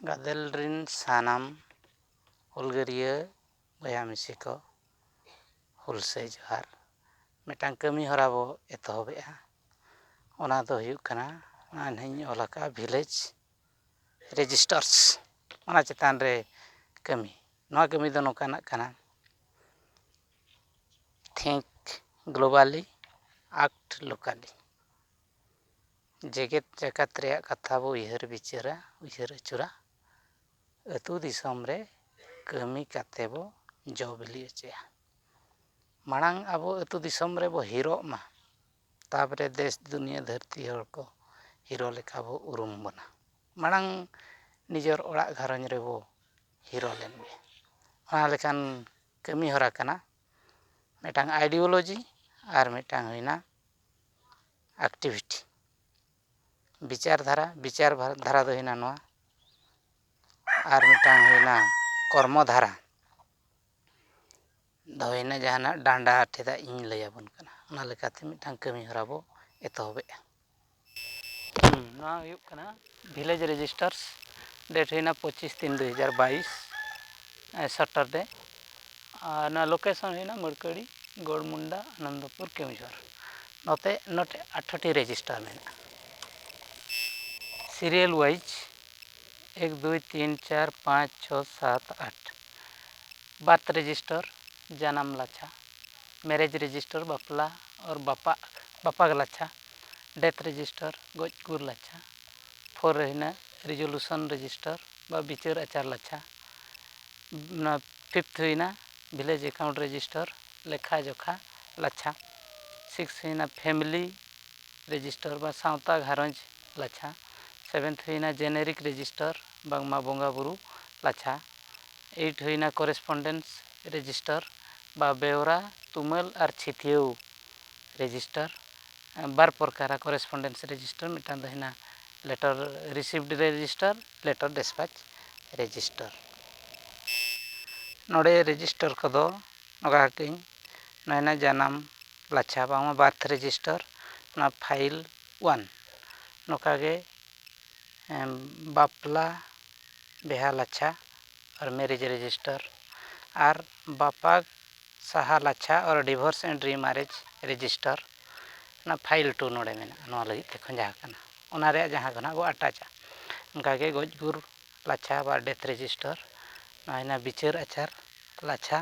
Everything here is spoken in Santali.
ᱜᱟᱫᱮᱞ ᱨᱤᱱ ᱥᱟᱱᱟᱢ ᱦᱩᱞᱜᱟᱹᱨᱤᱭᱟᱹ ᱵᱚᱭᱦᱟ ᱢᱤᱥᱤ ᱠᱚ ᱦᱩᱞᱥᱟᱹᱭ ᱡᱚᱦᱟᱨ ᱢᱤᱫᱴᱟᱝ ᱠᱟᱹᱢᱤ ᱦᱚᱨᱟ ᱵᱚ ᱮᱛᱚᱦᱚᱵᱮᱜᱼᱟ ᱚᱱᱟ ᱫᱚ ᱦᱩᱭᱩᱜ ᱠᱟᱱᱟ ᱱᱟᱦᱟᱜ ᱚᱞ ᱟᱠᱟᱜᱼᱟ ᱵᱷᱤᱞᱮᱡᱽ ᱨᱮᱡᱤᱥᱴᱟᱨᱥ ᱚᱱᱟ ᱪᱮᱛᱟᱱ ᱨᱮ ᱠᱟᱹᱢᱤ ᱱᱚᱣᱟ ᱠᱟᱹᱢᱤ ᱫᱚ ᱱᱚᱝᱠᱟᱱᱟᱜ ᱠᱟᱱᱟ think globally act locally ᱡᱮᱜᱮᱛ ᱡᱟᱠᱟᱛ ᱨᱮᱭᱟᱜ ᱠᱟᱛᱷᱟ ᱵᱚ ᱩᱭᱦᱟᱹᱨ ᱵᱤᱪᱟᱹᱨᱟ ᱩᱭᱦᱟᱹᱨ ᱟᱹᱪᱩᱨᱟ ᱟᱹᱛᱩ ᱫᱤᱥᱚᱢ ᱨᱮ ᱠᱟᱹᱢᱤ ᱠᱟᱛᱮ ᱵᱚ ᱡᱚ ᱵᱤᱞᱤ ᱦᱚᱪᱚᱭᱟ ᱢᱟᱲᱟᱝ ᱟᱵᱚ ᱟᱹᱛᱩ ᱫᱤᱥᱚᱢ ᱨᱮᱵᱚ ᱦᱤᱨᱚᱜ ᱢᱟ ᱛᱟᱯᱚᱨᱮ ᱫᱮᱥ ᱫᱩᱱᱤᱭᱟᱹ ᱫᱷᱟᱹᱨᱛᱤ ᱦᱚᱲ ᱠᱚ ᱦᱤᱨᱳ ᱞᱮᱠᱟ ᱵᱚ ᱩᱨᱩᱢ ᱵᱚᱱᱟ ᱢᱟᱲᱟᱝ ᱱᱤᱡᱮᱨ ᱚᱲᱟᱜ ᱜᱷᱟᱨᱚᱸᱡᱽ ᱨᱮᱵᱚ ᱦᱤᱨᱳ ᱞᱮᱱ ᱜᱮ ᱚᱱᱟ ᱞᱮᱠᱟᱱ ᱠᱟᱹᱢᱤ ᱦᱚᱨᱟ ᱠᱟᱱᱟ ᱢᱤᱫᱴᱟᱝ ᱟᱭᱰᱤᱭᱳᱞᱚᱡᱤ ᱟᱨ ᱢᱤᱫᱴᱟᱝ ᱦᱩᱭᱱᱟ ᱮᱠᱴᱤᱵᱷᱤᱴᱤ ᱵᱤᱪᱟᱨ ᱫᱷᱟᱨᱟ ᱫᱚ ᱦᱩᱭᱱᱟ ᱱᱚᱣᱟ ᱟᱨ ᱢᱤᱫᱴᱟᱝ ᱦᱩᱭᱱᱟ ᱠᱚᱨᱢᱚ ᱫᱷᱟᱨᱟ ᱫᱚ ᱦᱩᱭᱱᱟ ᱡᱟᱦᱟᱱᱟᱜ ᱰᱟᱸᱰᱟ ᱴᱷᱮᱫᱟᱜ ᱤᱧ ᱞᱟᱹᱭᱟᱵᱚᱱ ᱠᱟᱱᱟ ᱚᱱᱟ ᱞᱮᱠᱟᱛᱮ ᱢᱤᱫᱴᱟᱝ ᱠᱟᱹᱢᱤ ᱦᱚᱨᱟ ᱵᱚ ᱮᱛᱚᱦᱚᱵᱮᱜᱼᱟ ᱱᱚᱣᱟ ᱦᱩᱭᱩᱜ ᱠᱟᱱᱟ ᱵᱷᱤᱞᱮᱡᱽ ᱨᱮᱡᱤᱥᱴᱟᱨᱥ ᱰᱮᱴ ᱦᱩᱭᱱᱟ 25/3/2022 ᱥᱟᱴᱟᱨᱰᱮ ᱟᱨ ᱱᱚᱣᱟ ᱞᱳᱠᱮᱥᱚᱱ ᱦᱩᱭᱱᱟ ᱢᱟᱹᱨᱠᱟᱹᱲᱤ ᱜᱚᱲᱢᱩᱱᱰᱟ ᱟᱱᱚᱱᱫᱚᱯᱩᱨ ᱠᱮᱣᱡᱷᱳᱨ ᱱᱚᱛᱮ 8ᱴᱤ ᱨᱮᱡᱤᱥᱴᱟᱨ ᱢᱮᱱᱟᱜᱼᱟ সিরিয়াল ওয়াইজ 1 2 3 4 5 6 7 8 बार्थ रजिस्टर जन्म लाछा मैरिज रजिस्टर बापला और बापा लाछा डेथ रजिस्टर गज गुर लाछा फोर रहना रिजोल्यूशन रजिस्टर बा विचार आचार लाछा फिफ्थ हुईना विलेज अकाउंट रजिस्टर लेखा जोखा लाछा सिक्स हुईना फैमिली रजिस्टर बा सावता घारंज लाछा सेवेंथ हुईना जेनेरिक रजिस्टर बांगमा बोंगा बुरु लाछा 8 हुईना करेस्पन्डेंस रजिस्टर बा बेवरा तुमल और छिथियौ रजिस्टर बार प्रकार करेस्पन्डेंस रजिस्टर मिटान दो हुईना letter received register letter dispatch register नोडे रजिस्टर कदो नोगा किन नयना जन्म लाछा बांगमा बार्थ रजिस्टर ना फाइल 1 नोकागे बापला बेहा लाछा और मैरिज रजिस्टर और बापा साहा लाछा और डिवोर्स एंड रीमैरिज रजिस्टर ना फाइल 2 नोडे मेना नोआ लगी ते खंजा कना ओना रे जहां गना गो अटैचा उनका के गजगुर लाछा बा डेथ रजिस्टर ना बिचार आचार लाछा